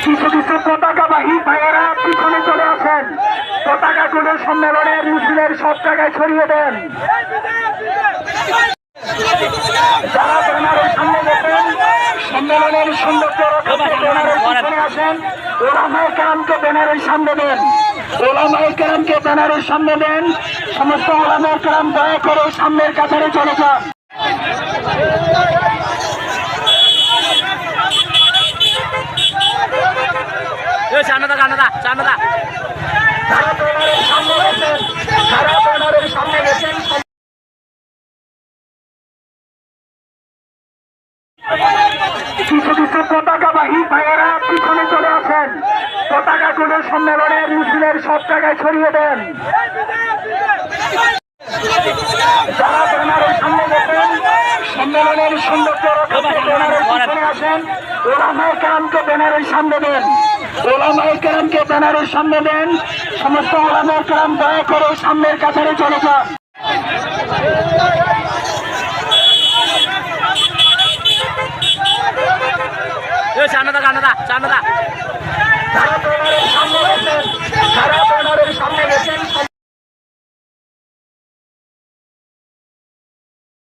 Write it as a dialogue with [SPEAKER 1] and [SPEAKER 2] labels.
[SPEAKER 1] কিছু কিছু পতাকাবাহী ভাইয়েরা পিছনে চলে আসেন, পতাকাগুলো সম্মেলনের মিছিলের সব জায়গায় ছড়িয়ে দেন। যারা ব্যানারের সামনে দেখেন, সম্মেলনের সৌন্দর্য ব্যানারের পিছনে আসেন, ওলামায়ে কেরামকে ব্যানারের সামনে দেন, ওলামায়ে কেরামকে ব্যানারের সামনে দেন। সমস্ত ওলামায়ে কেরাম দয়া করে সামনের কাতারে চলে যান। যারা ব্যানারের সামনে গেছেন, যারা ব্যানারের সামনে গেছেন, কিছু কিছু পতাকাবাহী ভাইয়েরা পিছনে চলে আসেন, পতাকাগুলো সম্মেলনের মিছিলের সব জায়গায় ছড়িয়ে দেন। যারা ব্যানারের সামনে দেখেন, সম্মেলনের সৌন্দর্য ব্যানারের পিছনে আসেন, ওলামায়ে কেরামকে ব্যানারের সামনে দেন, ওলামায়ে কেরামকে ব্যানারের সামনে দেন। সমস্ত ওলামায়ে কেরাম দয়া করে সামনের কাতারে চলে যান।